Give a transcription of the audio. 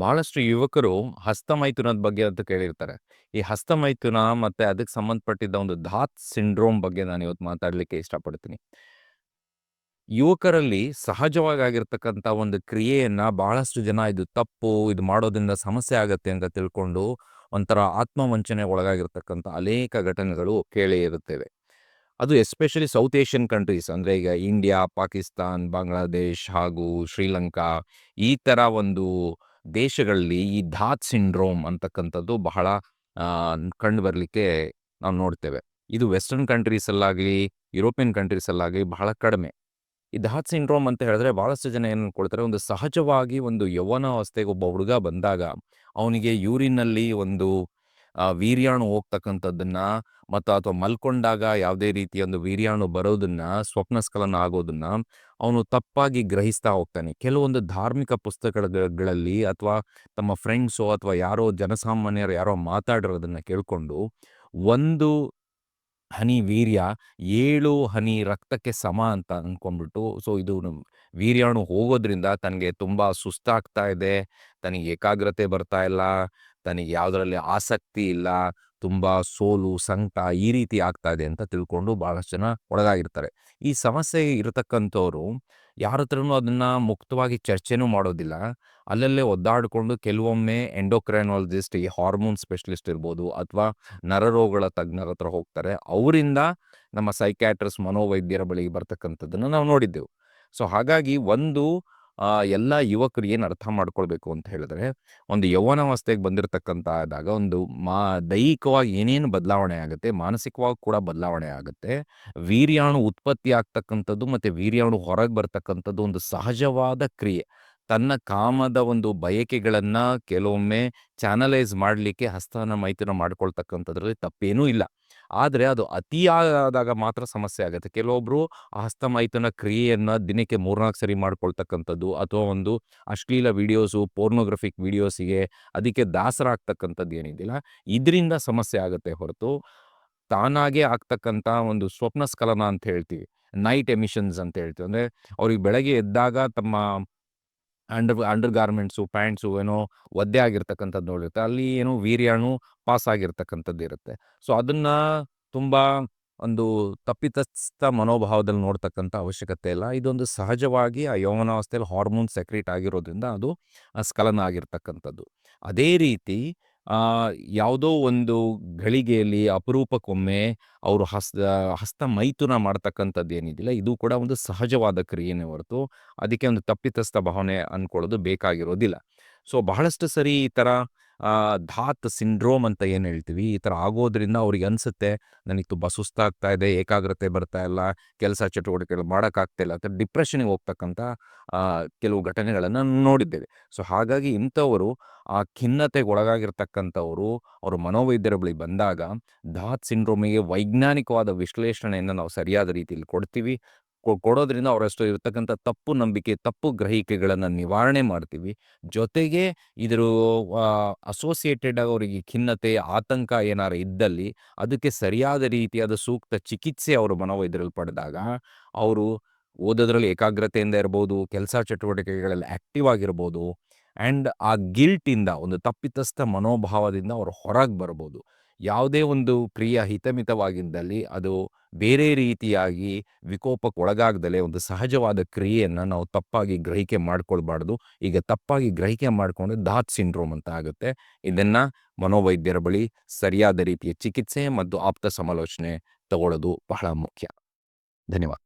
ಬಹಳಷ್ಟು ಯುವಕರು ಹಸ್ತಮೈಥುನದ ಬಗ್ಗೆ ಅಂತ ಕೇಳಿರ್ತಾರೆ. ಈ ಹಸ್ತಮೈಥುನ ಮತ್ತೆ ಅದಕ್ಕೆ ಸಂಬಂಧಪಟ್ಟಿದ್ದ ಒಂದು ಧಾತ್ ಸಿಂಡ್ರೋಮ್ ಬಗ್ಗೆ ನಾನಿವತ್ತು ಮಾತಾಡಲಿಕ್ಕೆ ಇಷ್ಟಪಡ್ತೀನಿ. ಯುವಕರಲ್ಲಿ ಸಹಜವಾಗಿ ಆಗಿರ್ತಕ್ಕಂಥ ಒಂದು ಕ್ರಿಯೆಯನ್ನ ಬಹಳಷ್ಟು ಜನ ಇದು ತಪ್ಪು, ಇದು ಮಾಡೋದ್ರಿಂದ ಸಮಸ್ಯೆ ಆಗತ್ತೆ ಅಂತ ತಿಳ್ಕೊಂಡು ಒಂಥರ ಆತ್ಮವಂಚನೆಗೆ ಒಳಗಾಗಿರ್ತಕ್ಕಂಥ ಅನೇಕ ಘಟನೆಗಳು ಕೇಳೇ ಇರುತ್ತೇವೆ. ಅದು ಎಸ್ಪೆಷಲಿ ಸೌತ್ ಏಷ್ಯನ್ ಕಂಟ್ರೀಸ್ ಅಂದ್ರೆ ಈಗ ಇಂಡಿಯಾ, ಪಾಕಿಸ್ತಾನ್, ಬಾಂಗ್ಲಾದೇಶ್ ಹಾಗೂ ಶ್ರೀಲಂಕಾ ಈ ತರ ಒಂದು ದೇಶಗಳಲ್ಲಿ ಈ ಧಾತ್ ಸಿಂಡ್ರೋಮ್ ಅಂತಕ್ಕಂಥದ್ದು ಬಹಳ ಕಂಡು ಬರಲಿಕ್ಕೆ ನಾವು ನೋಡ್ತೇವೆ. ಇದು ವೆಸ್ಟರ್ನ್ ಕಂಟ್ರೀಸಲ್ಲಾಗಲಿ, ಯುರೋಪಿಯನ್ ಕಂಟ್ರೀಸಲ್ಲಾಗಲಿ ಬಹಳ ಕಡಿಮೆ. ಈ ಧಾತ್ ಸಿಂಡ್ರೋಮ್ ಅಂತ ಹೇಳಿದ್ರೆ ಬಹಳಷ್ಟು ಜನ ಏನು ಅನ್ಕೊಳ್ತಾರೆ, ಒಂದು ಸಹಜವಾಗಿ ಒಂದು ಯೌವನಾವಸ್ಥೆಗೆ ಒಬ್ಬ ಹುಡುಗ ಬಂದಾಗ ಅವನಿಗೆ ಯೂರಿನ್‌ನಲ್ಲಿ ಒಂದು ವೀರ್ಯಾಣು ಹೋಗ್ತಕ್ಕಂಥದ್ದನ್ನ ಅಥವಾ ಮಲ್ಕೊಂಡಾಗ ಯಾವುದೇ ರೀತಿಯ ಒಂದು ವೀರ್ಯಾಣು ಬರೋದನ್ನ, ಸ್ವಪ್ನಸ್ಖಲನ ಆಗೋದನ್ನ ಅವನು ತಪ್ಪಾಗಿ ಗ್ರಹಿಸ್ತಾ ಹೋಗ್ತಾನೆ. ಕೆಲವೊಂದು ಧಾರ್ಮಿಕ ಪುಸ್ತಕಗಳಲ್ಲಿ ಅಥವಾ ತಮ್ಮ ಫ್ರೆಂಡ್ಸೋ ಅಥವಾ ಯಾರೋ ಜನಸಾಮಾನ್ಯರು ಯಾರೋ ಮಾತಾಡಿರೋದನ್ನ ಕೇಳ್ಕೊಂಡು, ಒಂದು ಹನಿ ವೀರ್ಯ 7 ಹನಿ ರಕ್ತಕ್ಕೆ ಸಮ ಅಂತ ಅನ್ಕೊಂಡ್ಬಿಟ್ಟು, ಸೊ ಇದು ವೀರ್ಯಾಣು ಹೋಗೋದ್ರಿಂದ ತನಗೆ ತುಂಬಾ ಸುಸ್ತಾಗ್ತಾ ಇದೆ, ತನಗೆ ಏಕಾಗ್ರತೆ ಬರ್ತಾ ಇಲ್ಲ, ತನಗೆ ಯಾವುದರಲ್ಲಿ ಆಸಕ್ತಿ ಇಲ್ಲ, ತುಂಬಾ ಸೋಲು, ಸಂಕಟ ಈ ರೀತಿ ಆಗ್ತಾ ಇದೆ ಅಂತ ತಿಳ್ಕೊಂಡು ಬಹಳಷ್ಟು ಜನ ಒಳಗಾಗಿರ್ತಾರೆ. ಈ ಸಮಸ್ಯೆ ಇರತಕ್ಕಂಥವ್ರು ಯಾರ ಹತ್ರನೂ ಅದನ್ನ ಮುಕ್ತವಾಗಿ ಚರ್ಚೆನೂ ಮಾಡೋದಿಲ್ಲ. ಅಲ್ಲಲ್ಲೇ ಒದ್ದಾಡಿಕೊಂಡು ಕೆಲವೊಮ್ಮೆ ಎಂಡೋಕ್ರೈನಾಲಜಿಸ್ಟ್, ಈ ಹಾರ್ಮೋನ್ ಸ್ಪೆಷಲಿಸ್ಟ್ ಇರ್ಬೋದು ಅಥವಾ ನರರೋಗಗಳ ತಜ್ಞರ ಹತ್ರ ಹೋಗ್ತಾರೆ. ಅವರಿಂದ ನಮ್ಮ ಸೈಕ್ಯಾಟ್ರಿಸ್ಟ್, ಮನೋವೈದ್ಯರ ಬಳಿಗೆ ಬರ್ತಕ್ಕಂಥದ್ದನ್ನು ನಾವು ನೋಡಿದ್ದೆವು. ಸೊ ಹಾಗಾಗಿ ಒಂದು ಎಲ್ಲ ಯುವಕರು ಏನು ಅರ್ಥ ಮಾಡ್ಕೊಳ್ಬೇಕು ಅಂತ ಹೇಳಿದ್ರೆ, ಒಂದು ಯೌವನಾವಸ್ಥೆಗೆ ಬಂದಿರತಕ್ಕಂತಾದಾಗ ಒಂದು ದೈಹಿಕವಾಗಿ ಏನೇನು ಬದಲಾವಣೆ ಆಗುತ್ತೆ, ಮಾನಸಿಕವಾಗಿ ಕೂಡ ಬದಲಾವಣೆ ಆಗುತ್ತೆ. ವೀರ್ಯಾಣು ಉತ್ಪತ್ತಿ ಆಗ್ತಕ್ಕಂಥದ್ದು ಮತ್ತೆ ವೀರ್ಯಾಣು ಹೊರಗೆ ಬರ್ತಕ್ಕಂಥದ್ದು ಒಂದು ಸಹಜವಾದ ಕ್ರಿಯೆ. ತನ್ನ ಕಾಮದ ಒಂದು ಬಯಕೆಗಳನ್ನ ಕೆಲವೊಮ್ಮೆ ಚಾನಲೈಸ್ ಮಾಡಲಿಕ್ಕೆ ಹಸ್ತನ ಮೈಥುನ ಮಾಡ್ಕೊಳ್ತಕ್ಕಂಥದ್ರಲ್ಲಿ ತಪ್ಪೇನೂ ಇಲ್ಲ. ಆದರೆ ಅದು ಅತಿಯಾದಾಗ ಮಾತ್ರ ಸಮಸ್ಯೆ ಆಗುತ್ತೆ. ಕೆಲವೊಬ್ರು ಆ ಹಸ್ತಮೈಥುನ ಕ್ರಿಯೆಯನ್ನ ದಿನಕ್ಕೆ 3-4 ಸರಿ ಮಾಡ್ಕೊಳ್ತಕ್ಕಂಥದ್ದು ಅಥವಾ ಒಂದು ಅಶ್ಲೀಲ ವಿಡಿಯೋಸು, ಪೋರ್ನೋಗ್ರಫಿಕ್ ವಿಡಿಯೋಸಿಗೆ ಅದಕ್ಕೆ ದಾಸರಾಗ್ತಕ್ಕಂಥದ್ದು ಏನಿದೆಯಲ್ಲ, ಇದರಿಂದ ಸಮಸ್ಯೆ ಆಗುತ್ತೆ ಹೊರತು ತಾನಾಗೇ ಆಗ್ತಕ್ಕಂಥ ಒಂದು ಸ್ವಪ್ನಸ್ಖಲನ ಅಂತ ಹೇಳ್ತೀವಿ. ನೈಟ್ ಎಮಿಷನ್ಸ್ ಅಂತ ಹೇಳ್ತೀವಿ. ಅಂದ್ರೆ ಅವ್ರಿಗೆ ಬೆಳಗ್ಗೆ ಎದ್ದಾಗ ತಮ್ಮ ಅಂಡರ್ ಗಾರ್ಮೆಂಟ್ಸು, ಪ್ಯಾಂಟ್ಸು ಏನೋ ಒದ್ದೆ ಆಗಿರ್ತಕ್ಕಂಥದ್ದು ನೋಡಿರುತ್ತೆ. ಅಲ್ಲಿ ಏನೋ ವೀರ್ಯಾಣು ಪಾಸ್ ಆಗಿರ್ತಕ್ಕಂಥದ್ದು ಇರುತ್ತೆ. ಸೊ ಅದನ್ನ ತುಂಬಾ ಒಂದು ತಪ್ಪಿತಸ್ಥ ಮನೋಭಾವದಲ್ಲಿ ನೋಡ್ತಕ್ಕಂಥ ಅವಶ್ಯಕತೆ ಇಲ್ಲ. ಇದೊಂದು ಸಹಜವಾಗಿ ಆ ಯೌವನಾವಸ್ಥೆಯಲ್ಲಿ ಹಾರ್ಮೋನ್ ಸೆಕ್ರೀಟ್ ಆಗಿರೋದ್ರಿಂದ ಅದು ಸ್ಖಲನ ಆಗಿರ್ತಕ್ಕಂಥದ್ದು. ಅದೇ ರೀತಿ ಆ ಯಾವುದೋ ಒಂದು ಘಳಿಗೆಯಲ್ಲಿ ಅಪರೂಪಕ್ಕೊಮ್ಮೆ ಅವರು ಹಸ್ತ ಮೈಥುನ ಮಾಡ್ತಕ್ಕಂಥದ್ದು ಏನಿದಿಲ್ಲ, ಇದು ಕೂಡ ಒಂದು ಸಹಜವಾದ ಕ್ರಿಯೆನೇ ಹೊರತು ಅದಕ್ಕೆ ಒಂದು ತಪ್ಪಿತಸ್ಥ ಭಾವನೆ ಅನ್ಕೊಳ್ಳೋದು ಬೇಕಾಗಿರೋದಿಲ್ಲ. ಸೊ ಬಹಳಷ್ಟು ಸರಿ ಈ ಥರ ಧಾತ್ ಸಿಂಡ್ರೋಮ್ ಅಂತ ಏನು ಹೇಳ್ತೀವಿ, ಈ ಥರ ಆಗೋದ್ರಿಂದ ಅವ್ರಿಗೆ ಅನ್ಸುತ್ತೆ, ನನಗೆ ತುಂಬ ಸುಸ್ತಾಗ್ತಾ ಇದೆ, ಏಕಾಗ್ರತೆ ಬರ್ತಾ ಇಲ್ಲ, ಕೆಲಸ ಚಟುವಟಿಕೆಗಳು ಮಾಡೋಕ್ಕಾಗ್ತಾ ಇಲ್ಲ ಅಂತ ಡಿಪ್ರೆಷನ್‌ಗೆ ಹೋಗ್ತಕ್ಕಂಥ ಕೆಲವು ಘಟನೆಗಳನ್ನು ನೋಡಿದ್ದೇವೆ. ಸೊ ಹಾಗಾಗಿ ಇಂಥವರು ಆ ಖಿನ್ನತೆಗೆ ಒಳಗಾಗಿರ್ತಕ್ಕಂಥವರು ಅವರು ಮನೋವೈದ್ಯರ ಬಳಿಗೆ ಬಂದಾಗ ಧಾತ್ ಸಿಂಡ್ರೋಮಿಗೆ ವೈಜ್ಞಾನಿಕವಾದ ವಿಶ್ಲೇಷಣೆಯನ್ನು ನಾವು ಸರಿಯಾದ ರೀತಿಯಲ್ಲಿ ಕೊಡ್ತೀವಿ. ಕೊಡೋದ್ರಿಂದ ಅವರಷ್ಟು ಇರತಕ್ಕಂಥ ತಪ್ಪು ನಂಬಿಕೆ, ತಪ್ಪು ಗ್ರಹಿಕೆಗಳನ್ನು ನಿವಾರಣೆ ಮಾಡ್ತೀವಿ. ಜೊತೆಗೆ ಇದ್ರ ಅಸೋಸಿಯೇಟೆಡ್ ಆಗಿ ಅವರಿಗೆ ಖಿನ್ನತೆ, ಆತಂಕ ಏನಾರು ಇದ್ದಲ್ಲಿ ಅದಕ್ಕೆ ಸರಿಯಾದ ರೀತಿಯಾದ ಸೂಕ್ತ ಚಿಕಿತ್ಸೆ ಅವರು ಮನೋವೈದ್ಯರಲ್ಲಿ ಪಡೆದಾಗ ಅವರು ಓದೋದ್ರಲ್ಲಿ ಏಕಾಗ್ರತೆಯಿಂದ ಇರ್ಬೋದು, ಕೆಲಸ ಚಟುವಟಿಕೆಗಳಲ್ಲಿ ಆಕ್ಟಿವ್ ಆಗಿರ್ಬೋದು ಆ್ಯಂಡ್ ಆ ಗಿಲ್ಟಿಂದ ಒಂದು ತಪ್ಪಿತಸ್ಥ ಮನೋಭಾವದಿಂದ ಅವರು ಹೊರಗೆ ಬರ್ಬೋದು. ಯಾವುದೇ ಒಂದು ಕ್ರಿಯೆ ಹಿತಮಿತವಾಗಿದ್ದಲ್ಲಿ ಅದು ಬೇರೆ ರೀತಿಯಾಗಿ ವಿಕೋಪಕ್ಕೆ ಒಳಗಾಗದಲೇ ಒಂದು ಸಹಜವಾದ ಕ್ರಿಯೆಯನ್ನು ನಾವು ತಪ್ಪಾಗಿ ಗ್ರಹಿಕೆ ಮಾಡ್ಕೊಳ್ಬಾರ್ದು. ಈಗ ತಪ್ಪಾಗಿ ಗ್ರಹಿಕೆ ಮಾಡಿಕೊಂಡ್ರೆ ಧಾತ್ ಸಿಂಡ್ರೋಮ್ ಅಂತ ಆಗುತ್ತೆ. ಇದನ್ನ ಮನೋವೈದ್ಯರ ಬಳಿ ಸರಿಯಾದ ರೀತಿಯ ಚಿಕಿತ್ಸೆ ಮತ್ತು ಆಪ್ತ ಸಮಾಲೋಚನೆ ತಗೊಳ್ಳೋದು ಬಹಳ ಮುಖ್ಯ. ಧನ್ಯವಾದ.